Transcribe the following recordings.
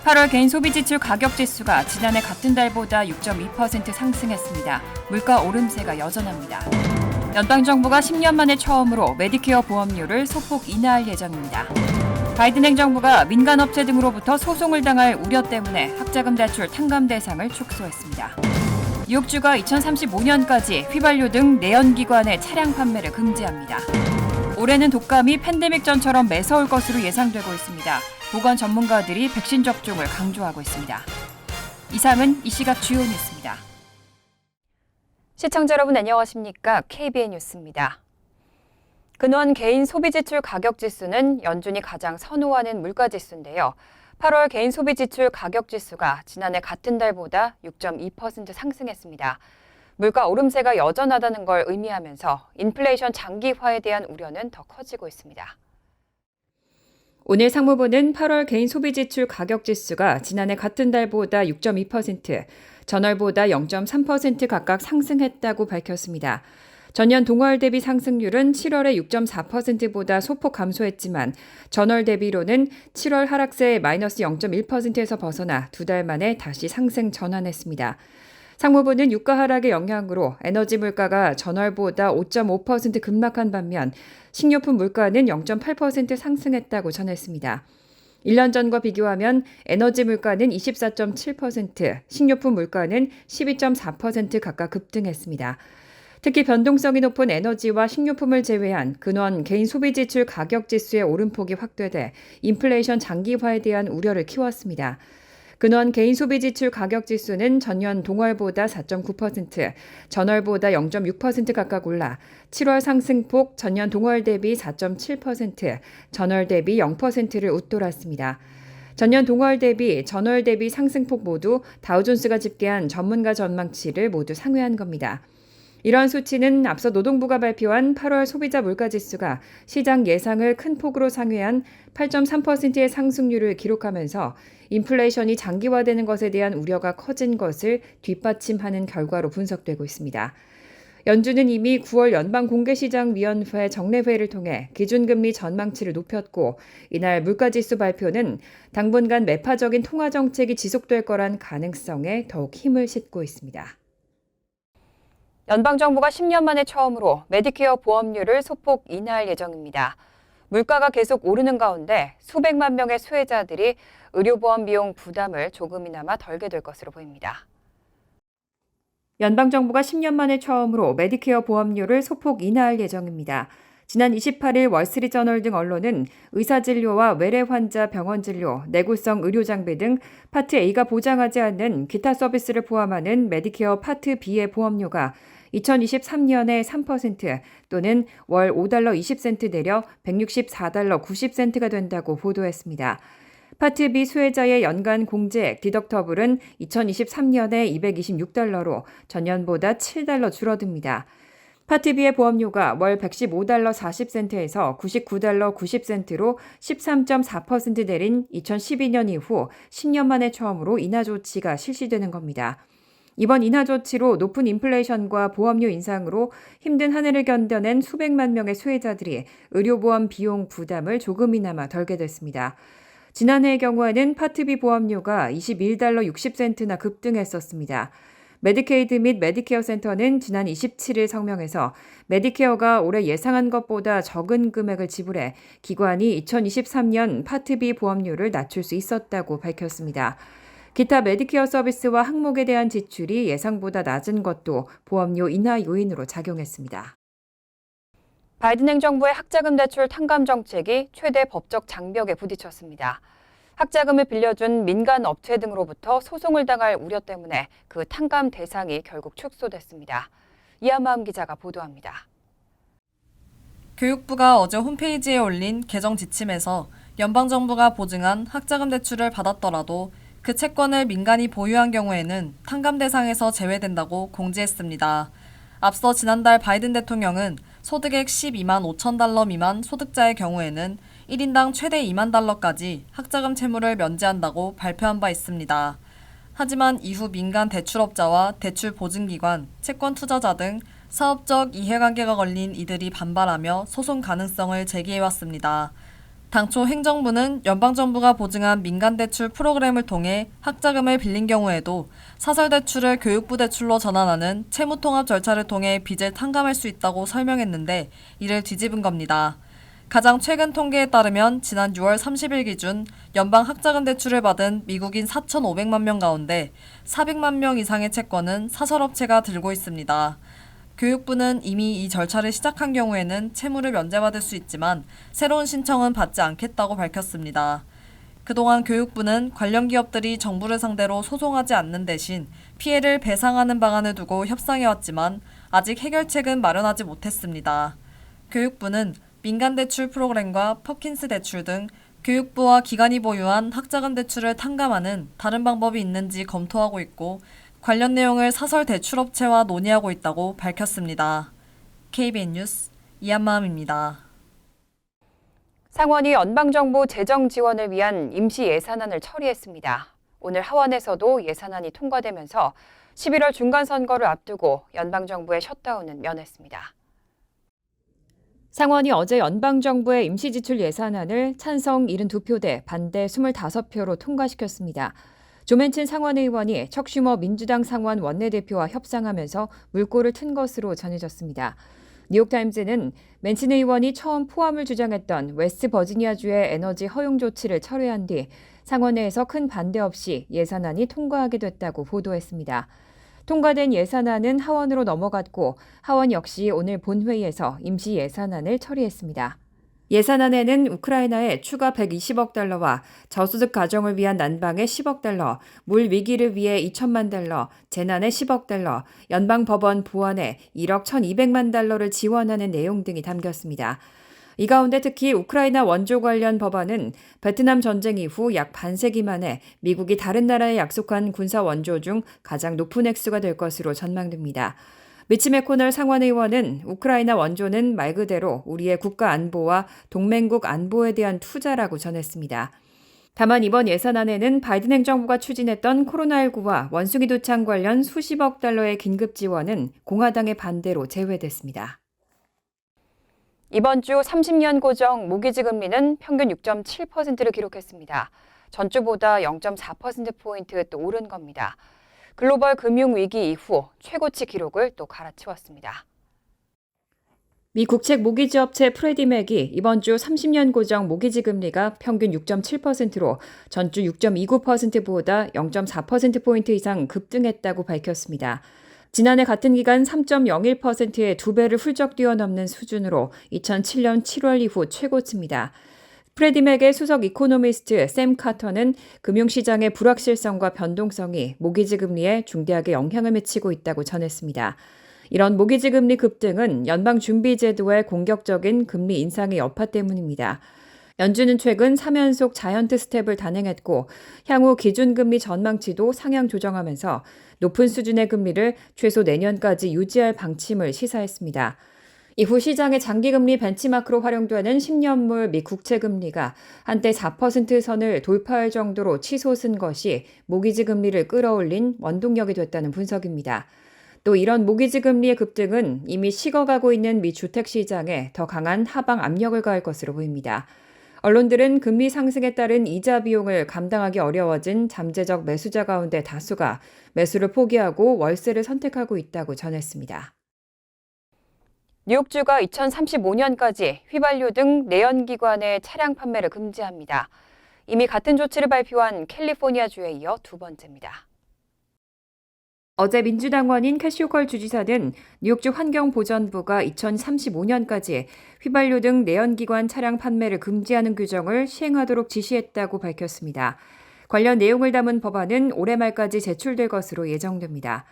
8월 개인 소비지출 가격지수가 지난해 같은 달보다 6.2% 상승했습니다. 물가 오름세가 여전합니다. 연방정부가 10년 만에 처음으로 메디케어 보험료를 소폭 인하할 예정입니다. 바이든 행정부가 민간업체 등으로부터 소송을 당할 우려 때문에 학자금 대출 탕감 대상을 축소했습니다. 뉴욕주가 2035년까지 휘발유 등 내연기관의 차량 판매를 금지합니다. 올해는 독감이 팬데믹 전처럼 매서울 것으로 예상되고 있습니다. 보건 전문가들이 백신 접종을 강조하고 있습니다. 이상은 이 시각 주요 뉴스입니다. 시청자 여러분 안녕하십니까? KBN 뉴스입니다. 근원 개인 소비지출 가격지수는 연준이 가장 선호하는 물가지수인데요. 8월 개인 소비지출 가격지수가 지난해 같은 달보다 6.2% 상승했습니다. 물가 오름세가 여전하다는 걸 의미하면서 인플레이션 장기화에 대한 우려는 더 커지고 있습니다. 오늘 상무부는 8월 개인 소비지출 가격지수가 지난해 같은 달보다 6.2%, 전월보다 0.3% 각각 상승했다고 밝혔습니다. 전년 동월 대비 상승률은 7월에 6.4%보다 소폭 감소했지만 전월 대비로는 7월 하락세 마이너스 0.1%에서 벗어나 두 달 만에 다시 상승 전환했습니다. 상무부는 유가 하락의 영향으로 에너지 물가가 전월보다 5.5% 급락한 반면 식료품 물가는 0.8% 상승했다고 전했습니다. 1년 전과 비교하면 에너지 물가는 24.7%, 식료품 물가는 12.4% 각각 급등했습니다. 특히 변동성이 높은 에너지와 식료품을 제외한 근원 개인 소비지출 가격지수의 오름폭이 확대돼 인플레이션 장기화에 대한 우려를 키웠습니다. 근원 개인 소비지출 가격지수는 전년 동월보다 4.9%, 전월보다 0.6% 각각 올라 7월 상승폭 전년 동월 대비 4.7%, 전월 대비 0%를 웃돌았습니다. 전년 동월 대비, 전월 대비 상승폭 모두 다우존스가 집계한 전문가 전망치를 모두 상회한 겁니다. 이러한 수치는 앞서 노동부가 발표한 8월 소비자 물가지수가 시장 예상을 큰 폭으로 상회한 8.3%의 상승률을 기록하면서 인플레이션이 장기화되는 것에 대한 우려가 커진 것을 뒷받침하는 결과로 분석되고 있습니다. 연준은 이미 9월 연방공개시장위원회 정례회의를 통해 기준금리 전망치를 높였고 이날 물가지수 발표는 당분간 매파적인 통화정책이 지속될 거란 가능성에 더욱 힘을 싣고 있습니다. 연방정부가 10년 만에 처음으로 메디케어 보험료를 소폭 인하할 예정입니다. 물가가 계속 오르는 가운데 수백만 명의 수혜자들이 의료보험 비용 부담을 조금이나마 덜게 될 것으로 보입니다. 연방정부가 10년 만에 처음으로 메디케어 보험료를 소폭 인하할 예정입니다. 지난 28일 월스트리트저널 등 언론은 의사진료와 외래 환자 병원진료, 내구성 의료장비 등 파트 A가 보장하지 않는 기타 서비스를 포함하는 메디케어 파트 B의 보험료가 2023년에 3% 또는 월 $5 20센트 내려 $164 90센트가 된다고 보도했습니다. 파트 B 수혜자의 연간 공제액 디덕터블은 2023년에 $226로 전년보다 $7 줄어듭니다. 파트 B의 보험료가 월 $115 40센트에서 $99 90센트로 13.4% 내린 2012년 이후 10년 만에 처음으로 인하 조치가 실시되는 겁니다. 이번 인하 조치로 높은 인플레이션과 보험료 인상으로 힘든 한 해를 견뎌낸 수백만 명의 수혜자들이 의료보험 비용 부담을 조금이나마 덜게 됐습니다. 지난해의 경우에는 파트 B 보험료가 $21 60센트나 급등했었습니다. 메디케이드 및 메디케어 센터는 지난 27일 성명에서 메디케어가 올해 예상한 것보다 적은 금액을 지불해 기관이 2023년 파트 B 보험료를 낮출 수 있었다고 밝혔습니다. 기타 메디케어 서비스와 항목에 대한 지출이 예상보다 낮은 것도 보험료 인하 요인으로 작용했습니다. 바이든 행정부의 학자금 대출 탕감 정책이 최대 법적 장벽에 부딪혔습니다. 학자금을 빌려준 민간 업체 등으로부터 소송을 당할 우려 때문에 그 탕감 대상이 결국 축소됐습니다. 이하마음 기자가 보도합니다. 교육부가 어제 홈페이지에 올린 개정 지침에서 연방정부가 보증한 학자금 대출을 받았더라도 그 채권을 민간이 보유한 경우에는 탕감 대상에서 제외된다고 공지했습니다. 앞서 지난달 바이든 대통령은 소득액 $12만 5천 미만 소득자의 경우에는 1인당 최대 $2만 까지 학자금 채무를 면제한다고 발표한 바 있습니다. 하지만 이후 민간 대출업자와 대출 보증기관, 채권 투자자 등 사업적 이해관계가 걸린 이들이 반발하며 소송 가능성을 제기해왔습니다. 당초 행정부는 연방정부가 보증한 민간대출 프로그램을 통해 학자금을 빌린 경우에도 사설대출을 교육부 대출로 전환하는 채무통합 절차를 통해 빚을 탕감할 수 있다고 설명했는데 이를 뒤집은 겁니다. 가장 최근 통계에 따르면 지난 6월 30일 기준 연방 학자금 대출을 받은 미국인 4,500만 명 가운데 400만 명 이상의 채권은 사설업체가 들고 있습니다. 교육부는 이미 이 절차를 시작한 경우에는 채무를 면제받을 수 있지만 새로운 신청은 받지 않겠다고 밝혔습니다. 그동안 교육부는 관련 기업들이 정부를 상대로 소송하지 않는 대신 피해를 배상하는 방안을 두고 협상해왔지만 아직 해결책은 마련하지 못했습니다. 교육부는 민간대출 프로그램과 퍼킨스 대출 등 교육부와 기관이 보유한 학자금 대출을 탕감하는 다른 방법이 있는지 검토하고 있고 관련 내용을 사설 대출업체와 논의하고 있다고 밝혔습니다. KBN 뉴스 이한마음입니다. 상원이 연방정부 재정 지원을 위한 임시 예산안을 처리했습니다. 오늘 하원에서도 예산안이 통과되면서 11월 중간선거를 앞두고 연방정부의 셧다운은 면했습니다. 상원이 어제 연방정부의 임시지출 예산안을 찬성 72표 대 반대 25표로 통과시켰습니다. 조맨친 상원의원이 척 슈머 민주당 상원 원내대표와 협상하면서 물꼬를 튼 것으로 전해졌습니다. 뉴욕타임즈는 맨친 의원이 처음 포함을 주장했던 웨스트버지니아주의 에너지 허용 조치를 철회한 뒤 상원회에서 큰 반대 없이 예산안이 통과하게 됐다고 보도했습니다. 통과된 예산안은 하원으로 넘어갔고 하원 역시 오늘 본회의에서 임시 예산안을 처리했습니다. 예산안에는 우크라이나에 추가 120억 달러와 저소득 가정을 위한 난방에 10억 달러, 물 위기를 위해 2천만 달러, 재난에 10억 달러, 연방법원 보안에 1억 1,200만 달러를 지원하는 내용 등이 담겼습니다. 이 가운데 특히 우크라이나 원조 관련 법안은 베트남 전쟁 이후 약 반세기 만에 미국이 다른 나라에 약속한 군사 원조 중 가장 높은 액수가 될 것으로 전망됩니다. 미치 매코널 상원의원은 우크라이나 원조는 말 그대로 우리의 국가 안보와 동맹국 안보에 대한 투자라고 전했습니다. 다만 이번 예산안에는 바이든 행정부가 추진했던 코로나19와 원숭이 도창 관련 수십억 달러의 긴급 지원은 공화당의 반대로 제외됐습니다. 이번 주 30년 고정 모기지 금리는 평균 6.7%를 기록했습니다. 전주보다 0.4%포인트 또 오른 겁니다. 글로벌 금융위기 이후 최고치 기록을 또 갈아치웠습니다. 미 국책 모기지 업체 프레디맥이 이번 주 30년 고정 모기지 금리가 평균 6.7%로 전주 6.29%보다 0.4%포인트 이상 급등했다고 밝혔습니다. 지난해 같은 기간 3.01%의 2배를 훌쩍 뛰어넘는 수준으로 2007년 7월 이후 최고치입니다. 프레디맥의 수석 이코노미스트 샘 카터는 금융시장의 불확실성과 변동성이 모기지 금리에 중대하게 영향을 미치고 있다고 전했습니다. 이런 모기지 금리 급등은 연방준비제도의 공격적인 금리 인상의 여파 때문입니다. 연준은 최근 3연속 자이언트 스텝을 단행했고 향후 기준금리 전망치도 상향 조정하면서 높은 수준의 금리를 최소 내년까지 유지할 방침을 시사했습니다. 이후 시장의 장기금리 벤치마크로 활용되는 10년물 미 국채금리가 한때 4% 선을 돌파할 정도로 치솟은 것이 모기지 금리를 끌어올린 원동력이 됐다는 분석입니다. 또 이런 모기지 금리의 급등은 이미 식어가고 있는 미 주택시장에 더 강한 하방 압력을 가할 것으로 보입니다. 언론들은 금리 상승에 따른 이자 비용을 감당하기 어려워진 잠재적 매수자 가운데 다수가 매수를 포기하고 월세를 선택하고 있다고 전했습니다. 뉴욕주가 2035년까지 휘발유 등 내연기관의 차량 판매를 금지합니다. 이미 같은 조치를 발표한 캘리포니아주에 이어 두 번째입니다. 어제 민주당원인 캐시 호컬 주지사는 뉴욕주 환경보전부가 2035년까지 휘발유 등 내연기관 차량 판매를 금지하는 규정을 시행하도록 지시했다고 밝혔습니다. 관련 내용을 담은 법안은 올해 말까지 제출될 것으로 예정됩니다.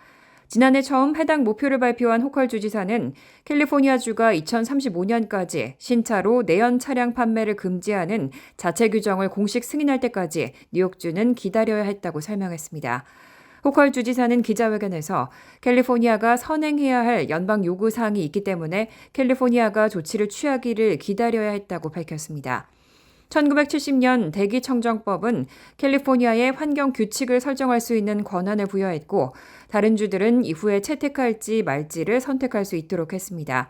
지난해 처음 해당 목표를 발표한 호컬 주지사는 캘리포니아주가 2035년까지 신차로 내연 차량 판매를 금지하는 자체 규정을 공식 승인할 때까지 뉴욕주는 기다려야 했다고 설명했습니다. 호컬 주지사는 기자회견에서 캘리포니아가 선행해야 할 연방 요구 사항이 있기 때문에 캘리포니아가 조치를 취하기를 기다려야 했다고 밝혔습니다. 1970년 대기청정법은 캘리포니아에 환경 규칙을 설정할 수 있는 권한을 부여했고 다른 주들은 이후에 채택할지 말지를 선택할 수 있도록 했습니다.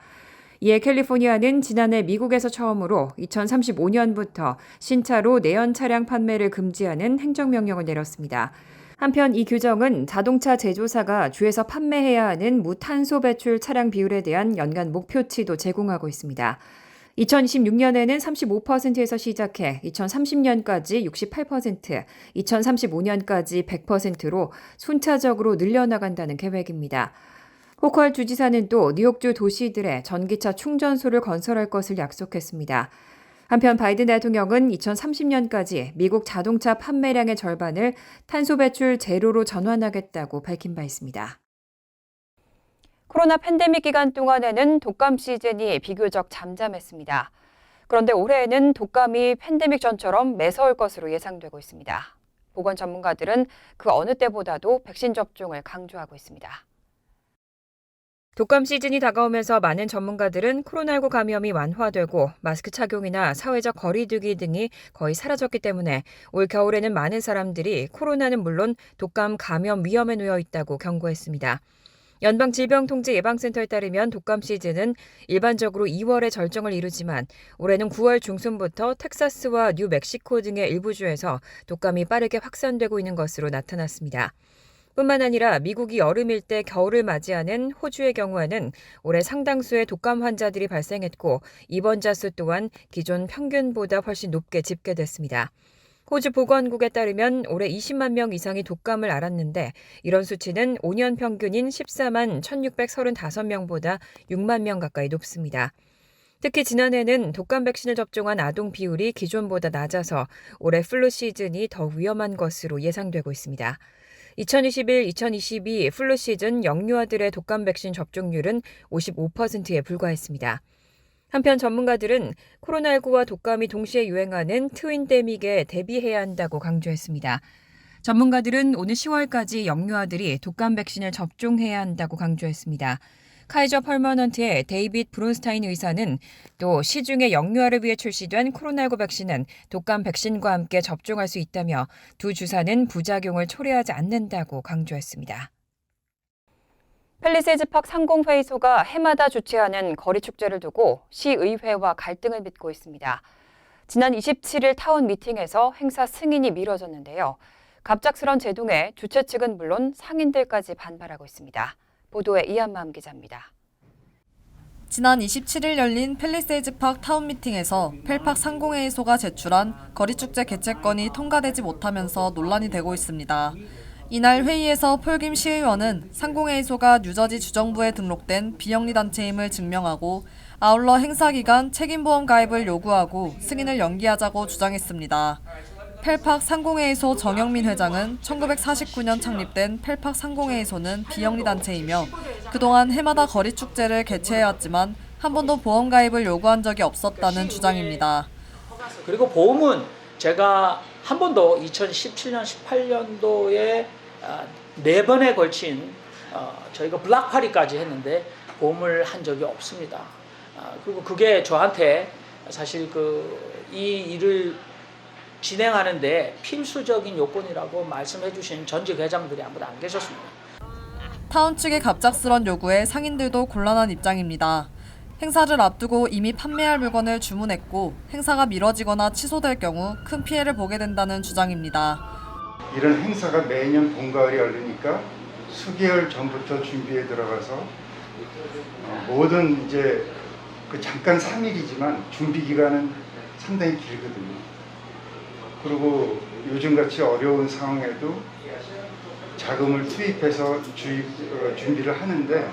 이에 캘리포니아는 지난해 미국에서 처음으로 2035년부터 신차로 내연 차량 판매를 금지하는 행정명령을 내렸습니다. 한편 이 규정은 자동차 제조사가 주에서 판매해야 하는 무탄소 배출 차량 비율에 대한 연간 목표치도 제공하고 있습니다. 2026년에는 35%에서 시작해 2030년까지 68%, 2035년까지 100%로 순차적으로 늘려나간다는 계획입니다. 호컬 주지사는 또 뉴욕주 도시들에 전기차 충전소를 건설할 것을 약속했습니다. 한편 바이든 대통령은 2030년까지 미국 자동차 판매량의 절반을 탄소 배출 제로로 전환하겠다고 밝힌 바 있습니다. 코로나 팬데믹 기간 동안에는 독감 시즌이 비교적 잠잠했습니다. 그런데 올해에는 독감이 팬데믹 전처럼 매서울 것으로 예상되고 있습니다. 보건 전문가들은 그 어느 때보다도 백신 접종을 강조하고 있습니다. 독감 시즌이 다가오면서 많은 전문가들은 코로나19 감염이 완화되고 마스크 착용이나 사회적 거리 두기 등이 거의 사라졌기 때문에 올 겨울에는 많은 사람들이 코로나는 물론 독감 감염 위험에 놓여 있다고 경고했습니다. 연방질병통제예방센터에 따르면 독감 시즌은 일반적으로 2월에 절정을 이루지만 올해는 9월 중순부터 텍사스와 뉴멕시코 등의 일부 주에서 독감이 빠르게 확산되고 있는 것으로 나타났습니다. 뿐만 아니라 미국이 여름일 때 겨울을 맞이하는 호주의 경우에는 올해 상당수의 독감 환자들이 발생했고 입원자 수 또한 기존 평균보다 훨씬 높게 집계됐습니다. 호주 보건국에 따르면 올해 20만 명 이상이 독감을 앓았는데 이런 수치는 5년 평균인 14만 1,635명보다 6만 명 가까이 높습니다. 특히 지난해는 독감 백신을 접종한 아동 비율이 기존보다 낮아서 올해 플루 시즌이 더 위험한 것으로 예상되고 있습니다. 2021-2022 플루 시즌 영유아들의 독감 백신 접종률은 55%에 불과했습니다. 한편 전문가들은 코로나19와 독감이 동시에 유행하는 트윈데믹에 대비해야 한다고 강조했습니다. 전문가들은 오는 10월까지 영유아들이 독감 백신을 접종해야 한다고 강조했습니다. 카이저 펄머넌트의 데이빗 브론스타인 의사는 또 시중에 영유아를 위해 출시된 코로나19 백신은 독감 백신과 함께 접종할 수 있다며 두 주사는 부작용을 초래하지 않는다고 강조했습니다. 팰리세이즈팍 상공회의소가 해마다 주최하는 거리축제를 두고 시의회와 갈등을 빚고 있습니다. 지난 27일 타운 미팅에서 행사 승인이 미뤄졌는데요. 갑작스런 제동에 주최 측은 물론 상인들까지 반발하고 있습니다. 보도에 이한마음 기자입니다. 지난 27일 열린 팰리세이즈팍 타운 미팅에서 펠팍 상공회의소가 제출한 거리축제 개최건이 통과되지 못하면서 논란이 되고 있습니다. 이날 회의에서 폴김 시의원은 상공회의소가 뉴저지 주정부에 등록된 비영리 단체임을 증명하고 아울러 행사 기간 책임보험 가입을 요구하고 승인을 연기하자고 주장했습니다. 펠팍 상공회의소 정영민 회장은 1949년 창립된 펠팍 상공회의소는 비영리 단체이며 그동안 해마다 거리축제를 개최해왔지만 한 번도 보험 가입을 요구한 적이 없었다는 주장입니다. 그리고 보험은 제가 한 번도 2017년, 18년도에 4번에 걸친 저희가 블락파리까지 했는데 보험을 한 적이 없습니다. 그리고 그게 저한테 사실 이 일을 진행하는데 필수적인 요건이라고 말씀해 주신 전직 회장들이 아무도 안 계셨습니다. 타운 측의 갑작스런 요구에 상인들도 곤란한 입장입니다. 행사를 앞두고 이미 판매할 물건을 주문했고 행사가 미뤄지거나 취소될 경우 큰 피해를 보게 된다는 주장입니다. 이런 행사가 매년 봄가을에 열리니까 수개월 전부터 준비에 들어가서 모든 이제 잠깐 3일이지만 준비 기간은 상당히 길거든요. 그리고 요즘같이 어려운 상황에도 자금을 투입해서 준비를 하는데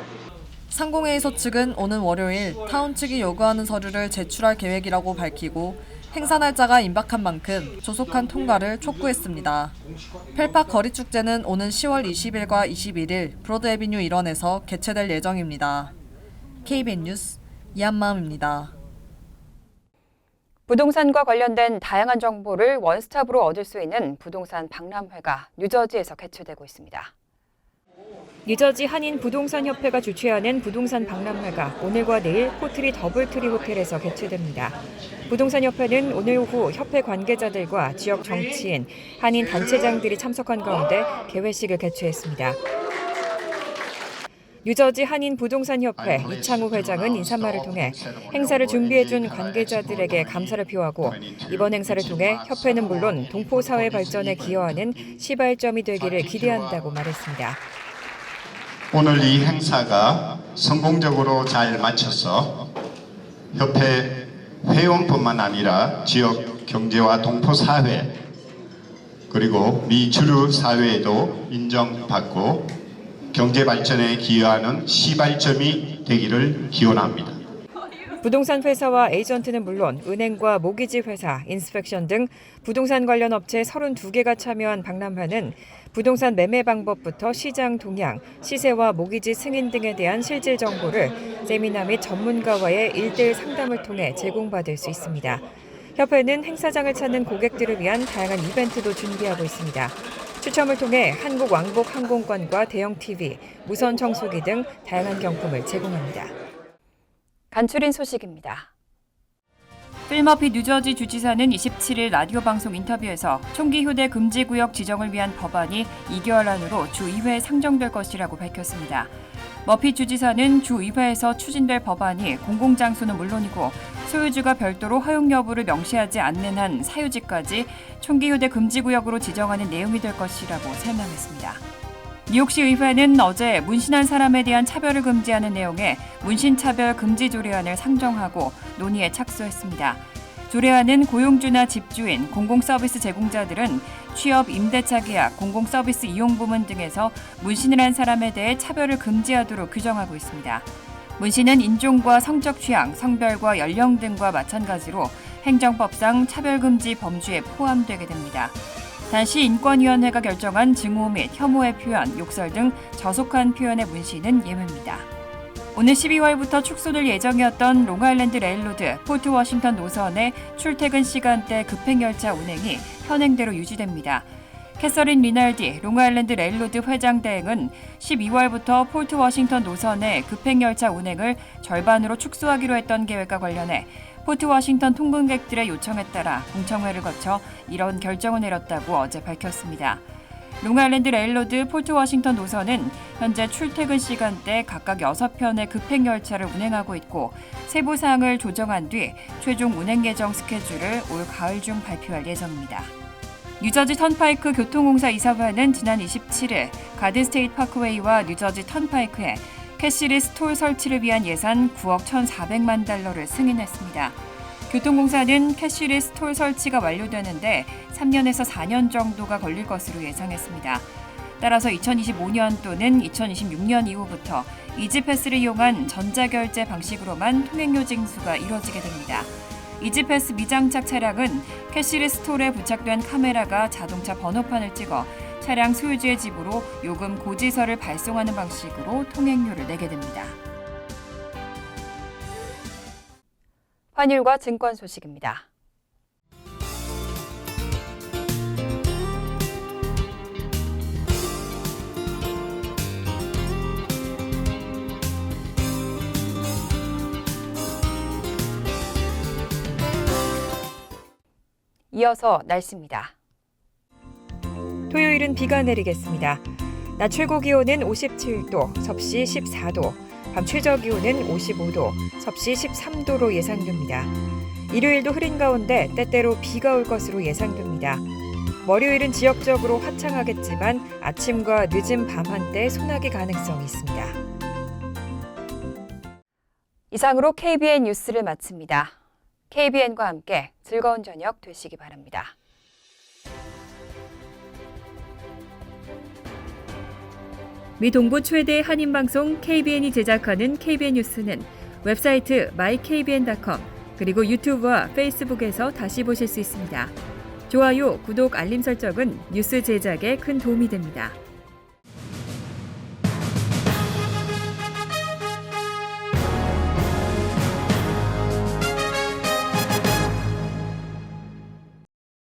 상공회의소 측은 오는 월요일 타운 측이 요구하는 서류를 제출할 계획이라고 밝히고 행사 날짜가 임박한 만큼 조속한 통과를 촉구했습니다. 펠팍 거리축제는 오는 10월 20일과 21일 브로드 애비뉴 일원에서 개최될 예정입니다. KBN 뉴스 이한마음입니다. 부동산과 관련된 다양한 정보를 원스톱으로 얻을 수 있는 부동산 박람회가 뉴저지에서 개최되고 있습니다. 뉴저지 한인 부동산협회가 주최하는 부동산 박람회가 오늘과 내일 포트리 더블트리 호텔에서 개최됩니다. 부동산협회는 오늘 오후 협회 관계자들과 지역 정치인, 한인 단체장들이 참석한 가운데 개회식을 개최했습니다. 뉴저지 한인부동산협회 이창우 회장은 인사말을 통해 행사를 준비해준 관계자들에게 감사를 표하고 이번 행사를 통해 협회는 물론 동포사회 발전에 기여하는 시발점이 되기를 기대한다고 말했습니다. 오늘 이 행사가 성공적으로 잘 마쳐서 협회 회원뿐만 아니라 지역 경제와 동포사회 그리고 미주류 사회에도 인정받고 경제 발전에 기여하는 시발점이 되기를 기원합니다. 부동산 회사와 에이전트는 물론 은행과 모기지 회사, 인스펙션 등 부동산 관련 업체 32개가 참여한 박람회는 부동산 매매 방법부터 시장 동향, 시세와 모기지 승인 등에 대한 실질 정보를 세미나 및 전문가와의 1:1 상담을 통해 제공받을 수 있습니다. 협회는 행사장을 찾는 고객들을 위한 다양한 이벤트도 준비하고 있습니다. 추첨을 통해 한국 왕복 항공권과 대형 TV, 무선 청소기 등 다양한 경품을 제공합니다. 간추린 소식입니다. 필 머피 뉴저지 주지사는 27일 라디오 방송 인터뷰에서 총기 휴대 금지 구역 지정을 위한 법안이 2개월 안으로 주의회에 상정될 것이라고 밝혔습니다. 머피 주지사는 주의회에서 추진될 법안이 공공장소는 물론이고 소유주가 별도로 허용 여부를 명시하지 않는 한 사유지까지 총기 휴대 금지 구역으로 지정하는 내용이 될 것이라고 설명했습니다. 뉴욕시 의회는 어제 문신한 사람에 대한 차별을 금지하는 내용의 문신차별 금지 조례안을 상정하고 논의에 착수했습니다. 조례안은 고용주나 집주인, 공공서비스 제공자들은 취업, 임대차 계약, 공공서비스 이용 부문 등에서 문신을 한 사람에 대해 차별을 금지하도록 규정하고 있습니다. 문신은 인종과 성적 취향, 성별과 연령 등과 마찬가지로 행정법상 차별금지 범주에 포함되게 됩니다. 단시 인권위원회가 결정한 증오 및 혐오의 표현, 욕설 등 저속한 표현의 문신은 예외입니다. 오늘 12월부터 축소될 예정이었던 롱아일랜드 레일로드 포트 워싱턴 노선의 출퇴근 시간대 급행열차 운행이 현행대로 유지됩니다. 캐서린 리날디 롱아일랜드 레일로드 회장 대행은 12월부터 포트 워싱턴 노선의 급행열차 운행을 절반으로 축소하기로 했던 계획과 관련해 포트 워싱턴 통근객들의 요청에 따라 공청회를 거쳐 이런 결정을 내렸다고 어제 밝혔습니다. 롱아일랜드 레일로드 포트 워싱턴 노선은 현재 출퇴근 시간대 각각 6편의 급행열차를 운행하고 있고 세부 사항을 조정한 뒤 최종 운행 예정 스케줄을 올 가을 중 발표할 예정입니다. 뉴저지 턴파이크 교통공사 이사회는 지난 27일 가든스테이트 파크웨이와 뉴저지 턴파이크에 캐시리스 톨 설치를 위한 예산 9억 1,400만 달러를 승인했습니다. 교통공사는 캐시리스 톨 설치가 완료되는데 3년에서 4년 정도가 걸릴 것으로 예상했습니다. 따라서 2025년 또는 2026년 이후부터 이지패스를 이용한 전자결제 방식으로만 통행료 징수가 이뤄지게 됩니다. 이지패스 미장착 차량은 캐시리스 톨에 부착된 카메라가 자동차 번호판을 찍어 차량 소유주의 집으로 요금 고지서를 발송하는 방식으로 통행료를 내게 됩니다. 환율과 증권 소식입니다. 이어서 날씨입니다. 토요일은 비가 내리겠습니다. 낮 최고 기온은 57도, 섭씨 14도, 밤 최저 기온은 55도, 섭씨 13도로 예상됩니다. 일요일도 흐린 가운데 때때로 비가 올 것으로 예상됩니다. 월요일은 지역적으로 화창하겠지만 아침과 늦은 밤 한때 소나기 가능성이 있습니다. 이상으로 KBN 뉴스를 마칩니다. KBN과 함께 즐거운 저녁 되시기 바랍니다. 미 동부 최대 한인방송 KBN이 제작하는 KBN 뉴스는 웹사이트 mykbn.com 그리고 유튜브와 페이스북에서 다시 보실 수 있습니다. 좋아요, 구독, 알림 설정은 뉴스 제작에 큰 도움이 됩니다.